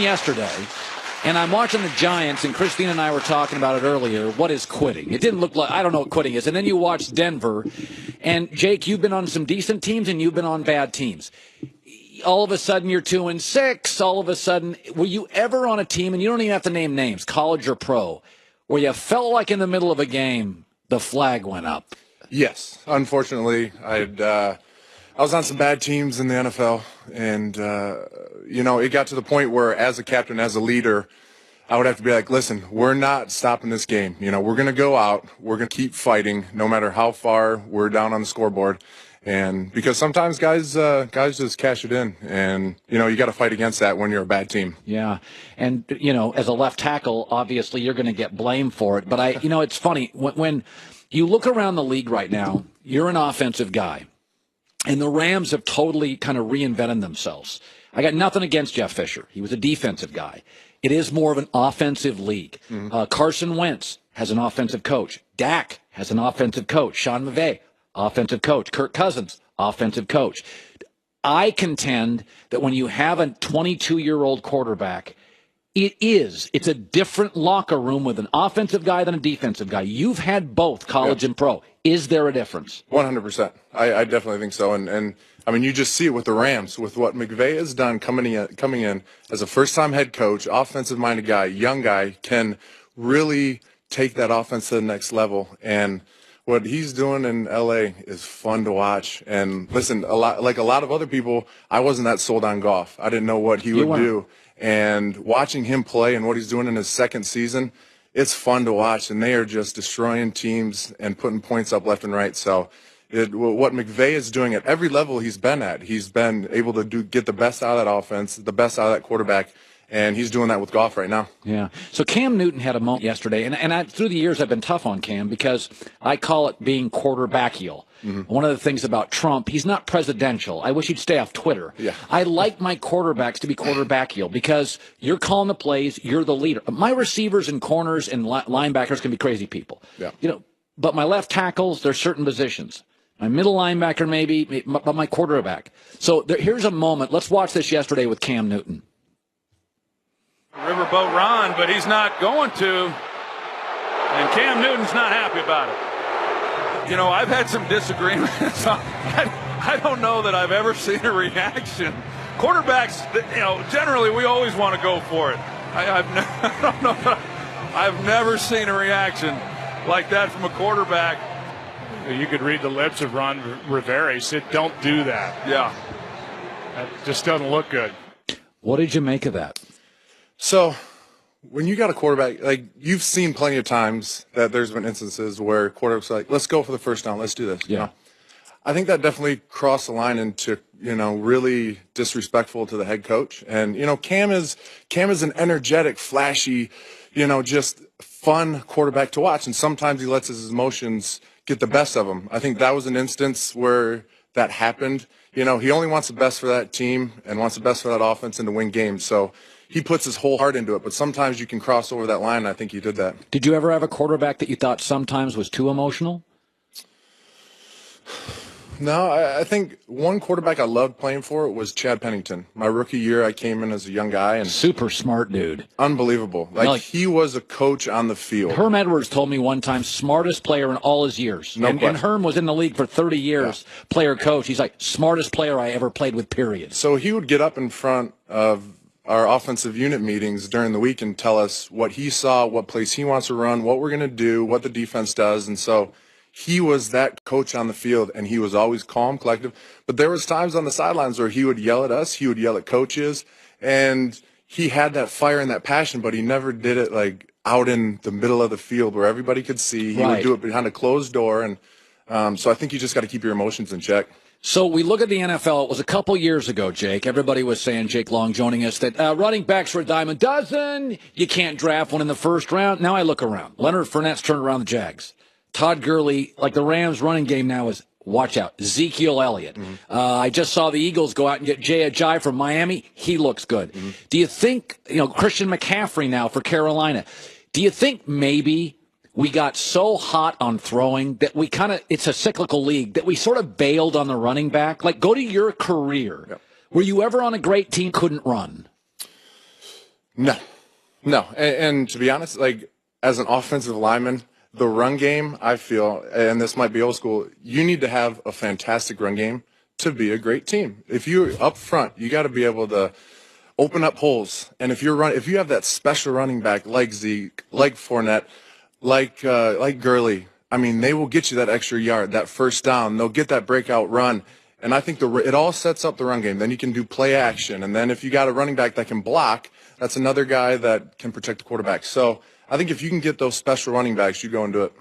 yesterday, and I'm watching the Giants, and Christine and I were talking about it earlier. What is quitting? It didn't look like, I don't know what quitting is. And then you watch Denver, and Jake, you've been on some decent teams, and you've been on bad teams. All of a sudden, you're 2-6. All of a sudden, were you ever on a team, and you don't even have to name names, college or pro, where you felt like in the middle of a game, the flag went up? Yes. Unfortunately, I was on some bad teams in the NFL, and, it got to the point where as a captain, as a leader, I would have to be like, listen, we're not stopping this game. We're going to go out. We're going to keep fighting no matter how far we're down on the scoreboard. And because sometimes guys just cash it in, and, you got to fight against that when you're a bad team. Yeah. And, as a left tackle, obviously you're going to get blamed for it. But it's funny when you look around the league right now, you're an offensive guy. And the Rams have totally kind of reinvented themselves. I got nothing against Jeff Fisher. He was a defensive guy. It is more of an offensive league. Mm-hmm. Carson Wentz has an offensive coach. Dak has an offensive coach. Sean McVay, offensive coach. Kirk Cousins, offensive coach. I contend that when you have a 22-year-old quarterback, it's a different locker room with an offensive guy than a defensive guy. You've had both college and pro. Is there a difference? 100%. I definitely think so. And I mean, you just see it with the Rams, with what McVay has done coming in as a first-time head coach, offensive-minded guy, young guy, can really take that offense to the next level. And what he's doing in L.A. is fun to watch. And listen, a lot of other people, I wasn't that sold on Goff. I didn't know what he would do. And watching him play and what he's doing in his second season, it's fun to watch. And they are just destroying teams and putting points up left and right. So what McVay is doing at every level he's been at, he's been able to get the best out of that offense, the best out of that quarterback. And he's doing that with Goff right now. Yeah. So Cam Newton had a moment yesterday, and through the years I've been tough on Cam because I call it being quarterbackial. Mm-hmm. One of the things about Trump, he's not presidential. I wish he'd stay off Twitter. Yeah. I like my quarterbacks to be quarterbackial because you're calling the plays, you're the leader. My receivers and corners and linebackers can be crazy people. Yeah. But my left tackles, there's certain positions. My middle linebacker maybe, but my quarterback. So here's a moment. Let's watch this yesterday with Cam Newton. Riverboat Ron, but he's not going to, and Cam Newton's not happy about it. I've had some disagreements. I don't know that I've ever seen a reaction. Quarterbacks, generally we always want to go for it. I don't know. I've never seen a reaction like that from a quarterback. You could read the lips of Ron Rivera. He said, "Don't do that." Yeah, that just doesn't look good. What did you make of that? So when you got a quarterback, like you've seen plenty of times that there's been instances where quarterbacks are like, let's go for the first down. Let's do this. Yeah. I think that definitely crossed the line into, really disrespectful to the head coach. And, Cam is an energetic, flashy, just fun quarterback to watch. And sometimes he lets his emotions get the best of him. I think that was an instance where that happened. He only wants the best for that team and wants the best for that offense and to win games. So he puts his whole heart into it, but sometimes you can cross over that line, and I think he did that. Did you ever have a quarterback that you thought sometimes was too emotional? No, I think one quarterback I loved playing for was Chad Pennington. My rookie year, I came in as a young guy. And super smart dude. Unbelievable. He was a coach on the field. Herm Edwards told me one time, smartest player in all his years. No question. And Herm was in the league for 30 years, player coach. He's like, smartest player I ever played with, period. So he would get up in front of our offensive unit meetings during the week and tell us what he saw, what plays he wants to run, what we're going to do, what the defense does. And so he was that coach on the field, and he was always calm, collective. But there was times on the sidelines where he would yell at us, he would yell at coaches, and he had that fire and that passion, but he never did it like out in the middle of the field where everybody could see. He would do it behind a closed door. And so I think you just got to keep your emotions in check. So we look at the NFL. It was a couple years ago, Jake. Everybody was saying, Jake Long joining us, that running backs are a dime a dozen. You can't draft one in the first round. Now I look around. Leonard Fournette's turned around the Jags. Todd Gurley, like the Rams running game now is, watch out, Ezekiel Elliott. Mm-hmm. I just saw the Eagles go out and get Jay Ajayi from Miami. He looks good. Mm-hmm. Do you think, Christian McCaffrey now for Carolina, do you think maybe we got so hot on throwing that we it's a cyclical league, that we sort of bailed on the running back? Like, go to your career. Yep. Were you ever on a great team couldn't run? No, no. And to be honest, like as an offensive lineman, the run game, I feel, and this might be old school, you need to have a fantastic run game to be a great team. If you're up front, you got to be able to open up holes. And if you have that special running back like Zeke, like Fournette, like Gurley, I mean, they will get you that extra yard, that first down. They'll get that breakout run. And I think it all sets up the run game. Then you can do play action. And then if you got a running back that can block, that's another guy that can protect the quarterback. So I think if you can get those special running backs, you go and do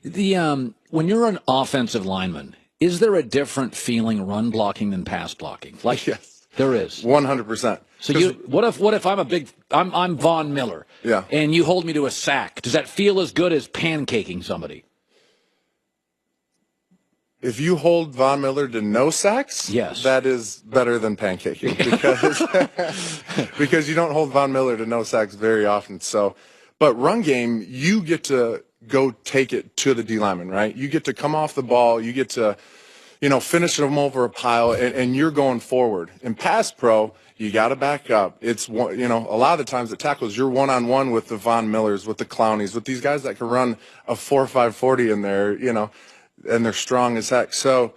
it. When you're an offensive lineman, is there a different feeling run blocking than pass blocking? Like, yes, there is. 100%. So what if I'm Von Miller, yeah, and you hold me to a sack? Does that feel as good as pancaking somebody? If you hold Von Miller to no sacks, yes, that is better than pancaking because you don't hold Von Miller to no sacks very often. So, but run game, you get to go take it to the D lineman, right? You get to come off the ball, you get to, finish them over a pile, and you're going forward. In pass pro, you got to back up. It's a lot of the times at tackles, you're one-on-one with the Von Millers, with the Clownies, with these guys that can run a 4.5 40 in there, and they're strong as heck. So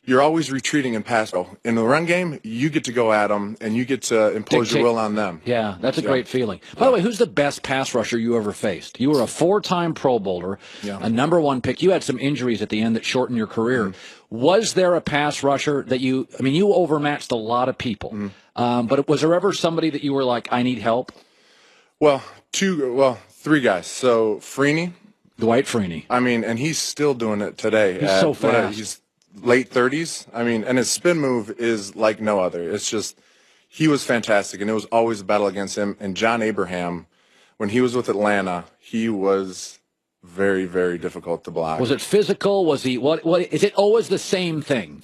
you're always retreating in pass pro. In the run game, you get to go at them, and you get to impose your will on them. Yeah, that's a great feeling. By the way, who's the best pass rusher you ever faced? You were a 4-time Pro Bowler, a number 1 pick. You had some injuries at the end that shortened your career. Mm-hmm. Was there a pass rusher that you overmatched a lot of people, but was there ever somebody that you were like, I need help? Well, 3 guys. So Freeney. Dwight Freeney. I mean, and he's still doing it today. He's so fast. He's late 30s. I mean, and his spin move is like no other. It's just, he was fantastic, and it was always a battle against him. And John Abraham, when he was with Atlanta, he was very, very difficult to block. Was it physical? Was he, what is it always the same thing?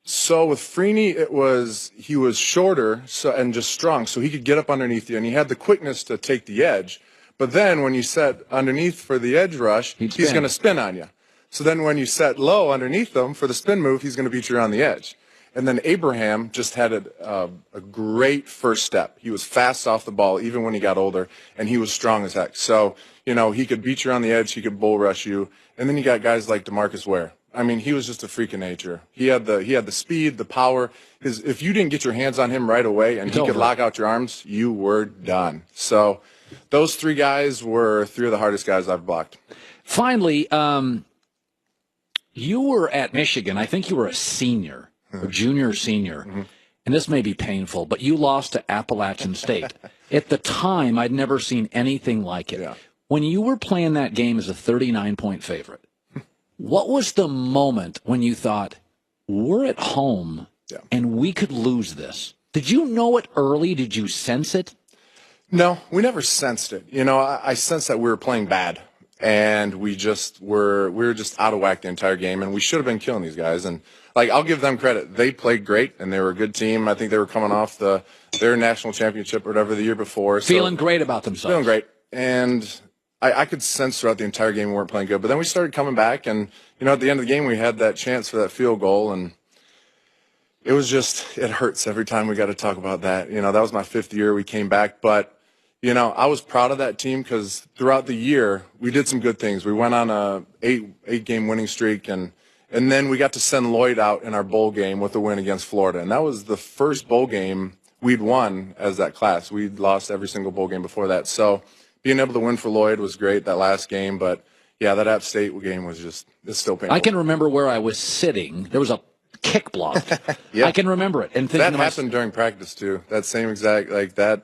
So with Freeney, he was shorter and just strong, so he could get up underneath you, and he had the quickness to take the edge. But then when you set underneath for the edge rush, he's going to spin on you. So then when you set low underneath him for the spin move, he's going to beat you around the edge. And then Abraham just had a great first step. He was fast off the ball even when he got older, and he was strong as heck. So, he could beat you around the edge, he could bull rush you. And then you got guys like DeMarcus Ware. I mean, he was just a freak of nature. He had the speed, the power. If you didn't get your hands on him right away and he could lock out your arms, you were done. So those 3 guys were 3 of the hardest guys I've blocked. Finally, you were at Michigan. I think you were a senior, or junior senior. Mm-hmm. And this may be painful, but you lost to Appalachian State. At the time, I'd never seen anything like it. Yeah. When you were playing that game as a 39-point favorite, what was the moment when you thought, we're at home and we could lose this? Did you know it early? Did you sense it? No, we never sensed it. I sensed that we were playing bad, and we were just out of whack the entire game, and we should have been killing these guys. And I'll give them credit. They played great, and they were a good team. I think they were coming off their national championship or whatever the year before. Feeling great about themselves. Feeling great. And I could sense throughout the entire game we weren't playing good. But then we started coming back, and, at the end of the game we had that chance for that field goal, and it was just, it hurts every time we got to talk about that. That was my 5th year we came back. But, I was proud of that team because throughout the year we did some good things. We went on a 8-game winning streak, and then we got to send Lloyd out in our bowl game with a win against Florida. And that was the first bowl game we'd won as that class. We'd lost every single bowl game before that. So being able to win for Lloyd was great that last game. But, yeah, that App State game was it's still painful. I can remember where I was sitting. There was a kick block. Yeah. I can remember it. And that happened during practice, too. That same exact, that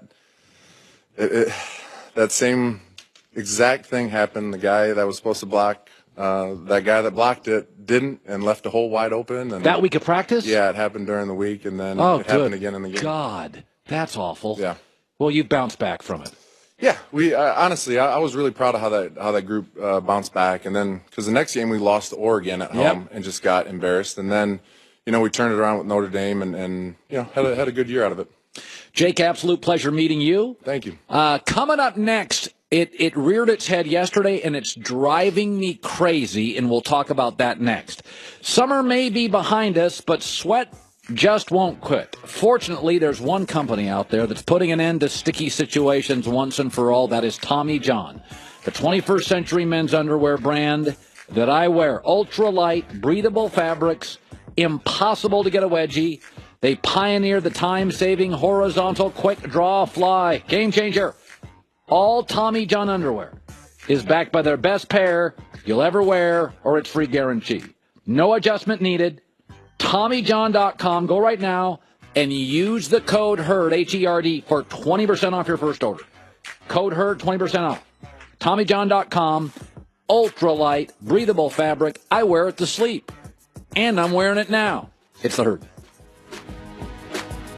same exact thing happened. The guy that was supposed to block, that guy that blocked it didn't and left the hole wide open. And that week of practice? Yeah, it happened during the week, and then it happened again in the game. God, that's awful. Yeah. Well, you bounced back from it. Yeah, we honestly, I was really proud of how that group bounced back, and then because the next game we lost to Oregon at home and just got embarrassed, and then we turned it around with Notre Dame and had a good year out of it. Jake, absolute pleasure meeting you. Thank you. Coming up next, it reared its head yesterday, and it's driving me crazy, and we'll talk about that next. Summer may be behind us, but sweat just won't quit. Fortunately, there's one company out there that's putting an end to sticky situations once and for all. That is Tommy John, the 21st century men's underwear brand that I wear. Ultralight, breathable fabrics, impossible to get a wedgie. They pioneer the time-saving horizontal quick draw fly. Game changer. All Tommy John underwear is backed by their best pair you'll ever wear, or its free guarantee. No adjustment needed. TommyJohn.com. Go right now and use the code HERD, H-E-R-D, for 20% off your first order. Code HERD, 20% off. TommyJohn.com. Ultralight, breathable fabric. I wear it to sleep. And I'm wearing it now. It's the Herd.